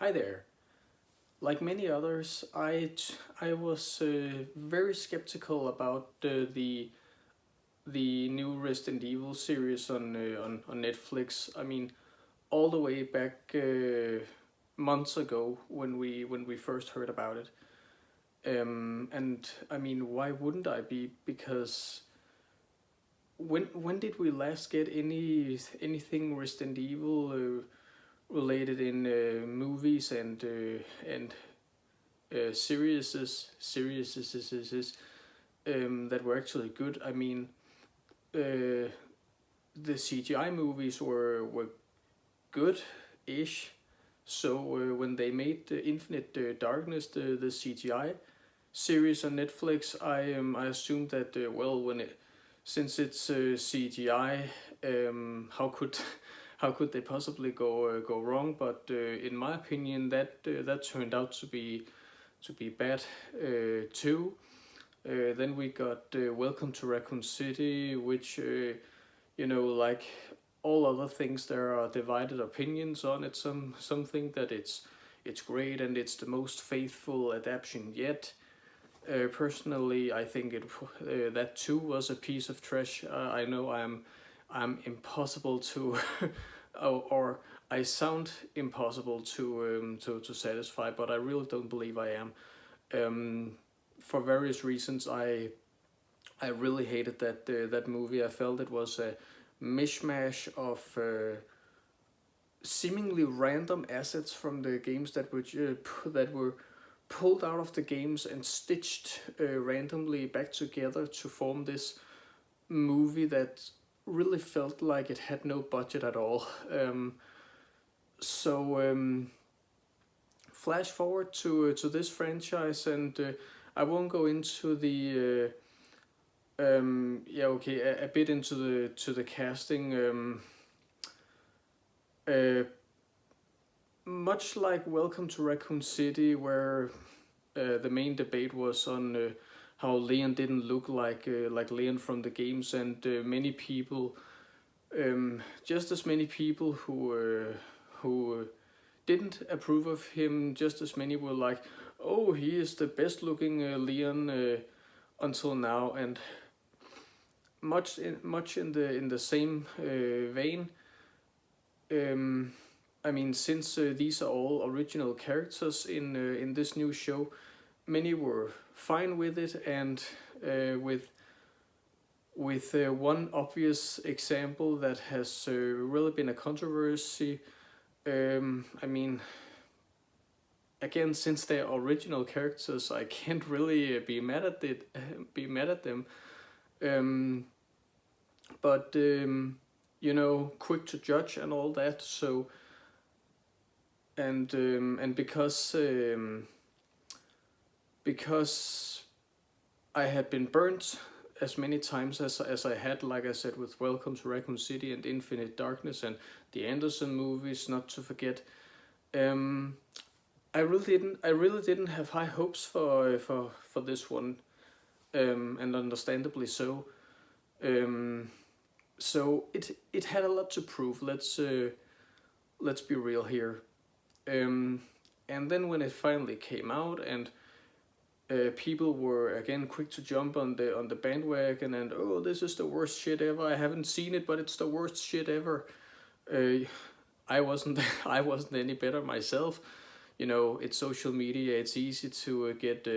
Hi there. Like many others, I was very skeptical about the new Resident Evil series on Netflix. I mean, all the way back months ago when we first heard about it. And I mean, why wouldn't I be? Because when did we last get anything Resident Evil related in movies and series that were actually good. I mean, uh, the CGI movies were good-ish. So when they made the Infinite Darkness, the CGI series on Netflix, I assumed that well, when it since it's CGI, how could how could they possibly go wrong? But in my opinion, that turned out to be bad too. Then we got Welcome to Raccoon City, which like all other things, there are divided opinions on it. Some think that it's great and it's the most faithful adaptation yet. Personally, I think that too was a piece of trash. I know I'm impossible to, or I sound impossible to satisfy, but I really don't believe I am. Um, for various reasons, I really hated that movie. I felt it was a mishmash of seemingly random assets from the games that were pulled out of the games and stitched randomly back together to form this movie that really felt like it had no budget at all. So flash forward to this franchise, and I won't go into the yeah, okay, a bit into the casting. Uh, Much like Welcome to Raccoon City, where the main debate was on how Leon didn't look like Leon from the games, and many people, just as many people who didn't approve of him, just as many were like, "Oh, he is the best looking Leon until now," and much in the same vein. I mean, since these are all original characters in this new show, many were fine with it, and with one obvious example that has really been a controversy. I mean, again, since they're original characters, I can't really be mad at them. Um, but quick to judge and all that. So and because I had been burnt as many times as I had, like I said, with Welcome to Raccoon City and Infinite Darkness and the Anderson movies, not to forget. Um, I really didn't have high hopes for this one, and understandably so. Um, so it had a lot to prove. Let's be real here. Um, and then when it finally came out, and people were again quick to jump on the bandwagon, and oh, this is the worst shit ever. I haven't seen it, but it's the worst shit ever. Uh, I wasn't I wasn't any better myself. It's social media. It's easy to get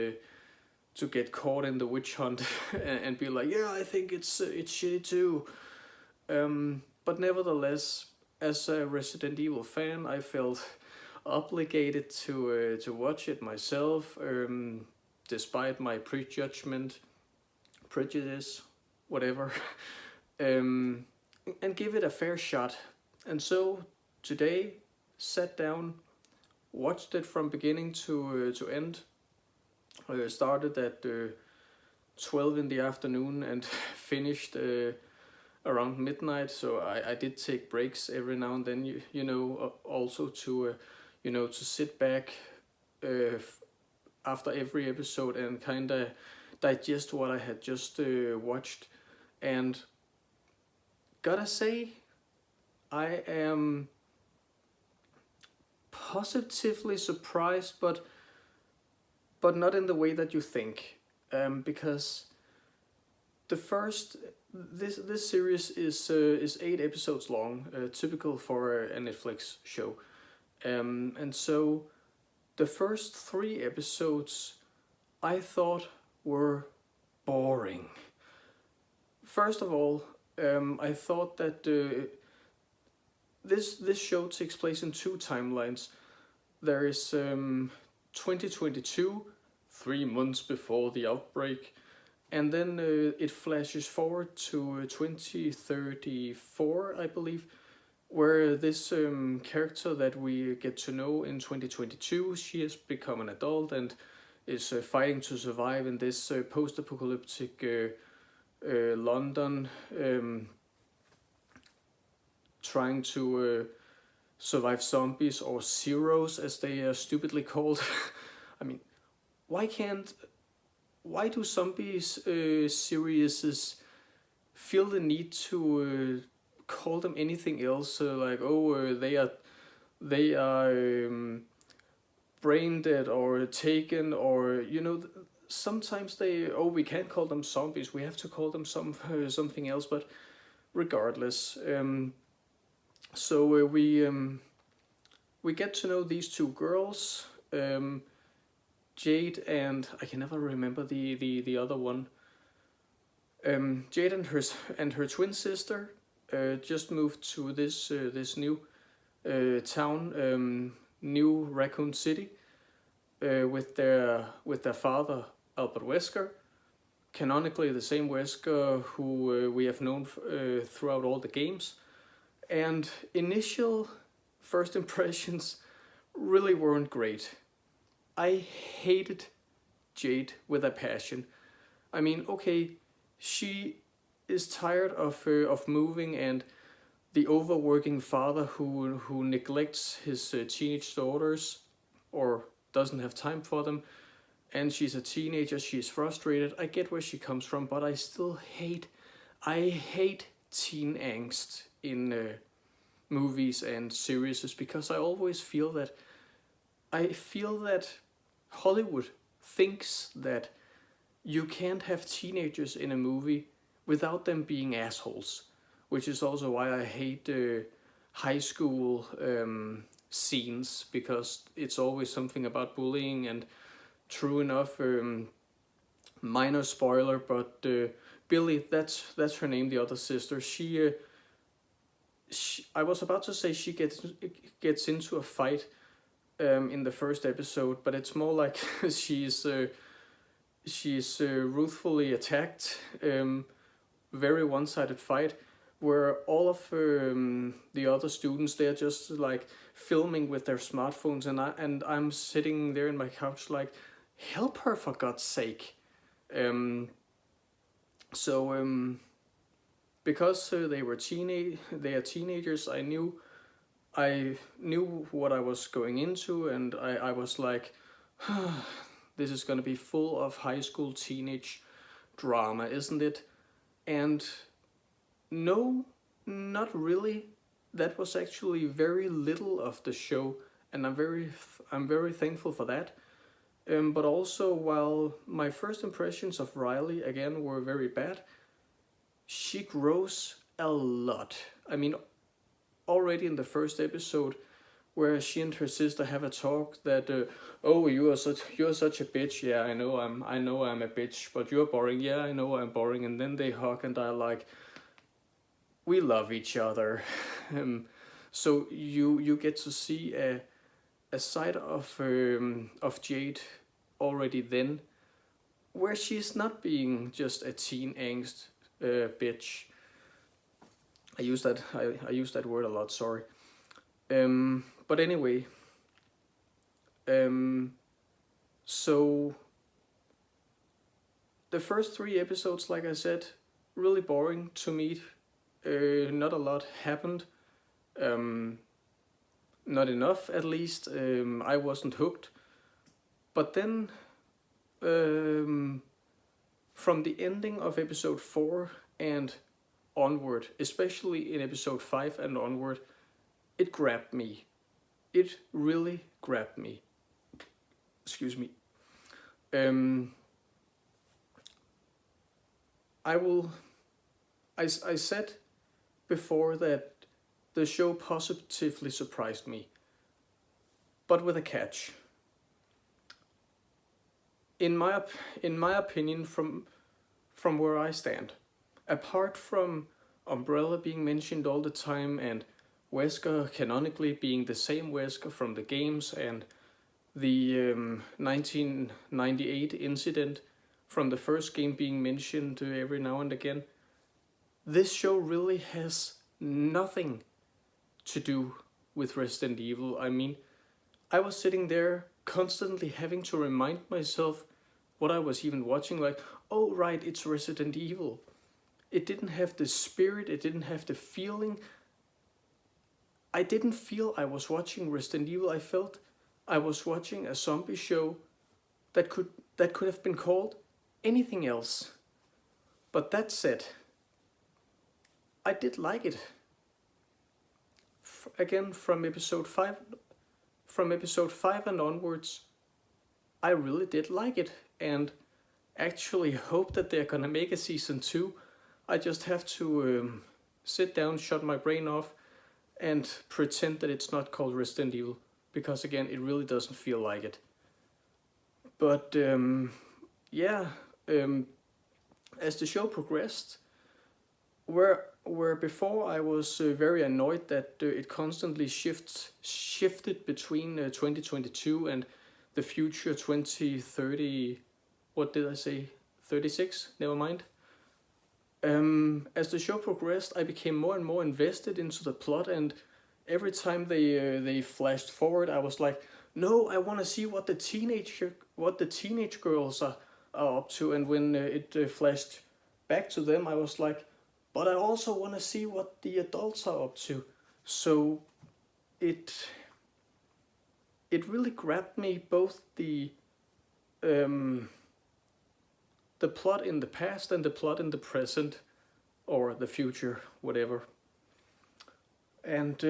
caught in the witch hunt and be like, yeah, I think it's shitty too. But nevertheless, as a Resident Evil fan, I felt obligated to watch it myself, despite my prejudgment, prejudice, whatever, um, and give it a fair shot. And so today, sat down, watched it from beginning to end. Started at 12 in the afternoon and finished around midnight. So I did take breaks every now and then. Also to sit back after every episode and kind of digest what I had just watched. And gotta say, I am positively surprised, but not in the way that you think, because the first this series is 8 episodes long, typical for a Netflix show, and so the first 3 episodes I thought were boring. First of all, I thought that this show takes place in 2 timelines. There is 2022, 3 months before the outbreak, and then it flashes forward to 2034, I believe, where this character that we get to know in 2022, she has become an adult and is fighting to survive in this post-apocalyptic London, trying to survive zombies, or zeros as they are stupidly called. I mean, why do zombies series feel the need to call them anything else? Like, they are brain dead or taken, or sometimes we can't call them zombies. We have to call them something else. But regardless, so we get to know these 2 girls. Jade and I can never remember the other one. Jade and her twin sister just moved to this new town, New Raccoon City, with their father Albert Wesker, canonically the same Wesker who we have known throughout all the games. And initial first impressions really weren't great. I hated Jade with a passion. I mean, okay, she is tired of moving, and the overworking father who neglects his teenage daughters or doesn't have time for them, and she's a teenager, she's frustrated. I get where she comes from, but I still hate teen angst in movies and series, because I always feel that Hollywood thinks that you can't have teenagers in a movie without them being assholes, which is also why I hate high school scenes, because it's always something about bullying. And true enough, minor spoiler, but Billy, that's her name, the other sister, she I was about to say she gets into a fight in the first episode, but it's more like she's ruthfully attacked. Very one-sided fight, where all of the other students, they're just like filming with their smartphones, and I'm sitting there in my couch like, help her, for God's sake. Because they are teenagers, I knew what I was going into, and I was like, this is gonna be full of high school teenage drama, isn't it? And no, not really. That was actually very little of the show, and I'm very thankful for that. But also, while my first impressions of Riley again were very bad, she grows a lot. I mean, already in the first episode, where she and her sister have a talk that, you're such a bitch. Yeah, I know I'm a bitch, but you're boring. Yeah, I know I'm boring. And then they hug and are like, we love each other. So you get to see a side of Jade already then, where she's not being just a teen angst bitch. I use that word a lot. Sorry. But anyway. So the first 3 episodes, like I said, really boring to me. Not a lot happened. Not enough, at least. I wasn't hooked. But then, from the ending of episode 4 and onward, especially in episode 5 and onward, it grabbed me. it really grabbed me. Excuse me. Um, I said before that the show positively surprised me, but with a catch. In my opinion, from where I stand, apart from Umbrella being mentioned all the time and Wesker canonically being the same Wesker from the games and the 1998 incident from the first game being mentioned every now and again, this show really has nothing to do with Resident Evil. I mean, I was sitting there constantly having to remind myself what I was even watching, like, oh right, it's Resident Evil. It didn't have the spirit, it didn't have the feeling. I didn't feel I was watching Resident Evil. I felt I was watching a zombie show that could have been called anything else. But that said, I did like it. Again, from episode 5 and onwards, I really did like it, and actually hope that they're gonna make a season 2. I just have to sit down, shut my brain off, and pretend that it's not called Resident Evil, because again, it really doesn't feel like it. But as the show progressed, where before I was very annoyed that it constantly shifted between 2022 and the future 2030, what did I say, 36? Never mind. As the show progressed, I became more and more invested into the plot, and every time they flashed forward, I was like, no, I want to see what the teenage girls are up to. And when it flashed back to them, I was like, but I also want to see what the adults are up to. So it really grabbed me, both the plot in the past and the plot in the present, or the future, whatever. And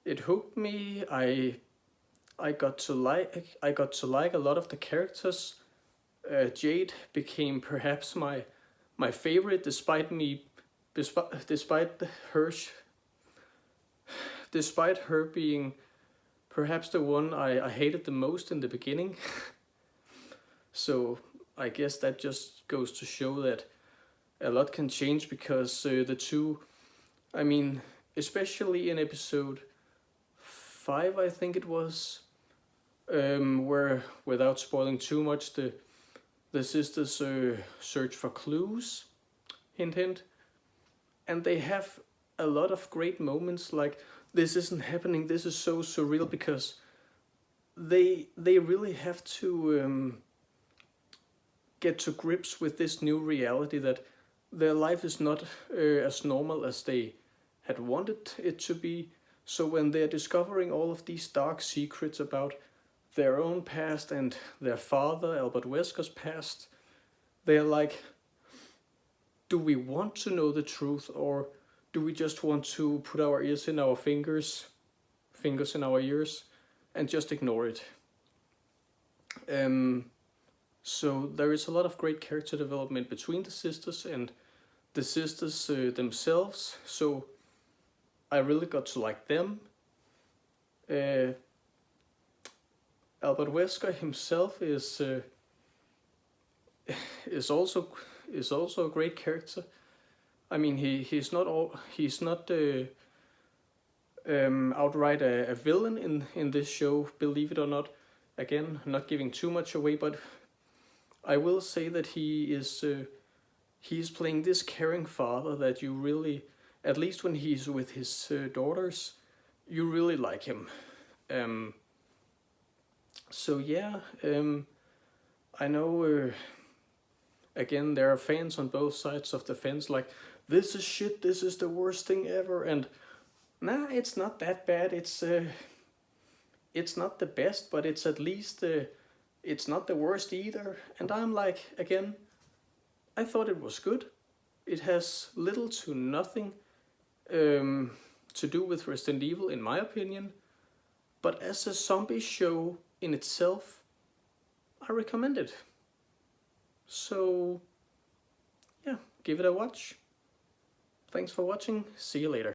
it hooked me. I got to like a lot of the characters. Jade became perhaps my favorite, despite her being perhaps the one I hated the most in the beginning. So I guess that just goes to show that a lot can change, because the two, I mean, especially in episode 5, I think it was, where, without spoiling too much, the sisters search for clues, hint hint, and they have a lot of great moments, like, this isn't happening, this is so surreal, because they really have to get to grips with this new reality that their life is not as normal as they had wanted it to be. So when they're discovering all of these dark secrets about their own past and their father, Albert Wesker's past, they're like, do we want to know the truth, or do we just want to put our ears in our fingers in our ears, and just ignore it? So there is a lot of great character development between the sisters and the sisters themselves, so I really got to like them. Albert Wesker himself is also a great character. I mean, he's not outright a villain in this show, believe it or not. Again, not giving too much away, but I will say that he's playing this caring father that you really, at least when he's with his daughters, you really like him. So yeah, I know, again, there are fans on both sides of the fence, like, this is shit, this is the worst thing ever, and nah, it's not that bad, it's not the best, but it's at least, it's not the worst either. And I'm like, again, I thought it was good. It has little to nothing to do with Resident Evil, in my opinion. But as a zombie show in itself, I recommend it. So, yeah, give it a watch. Thanks for watching. See you later.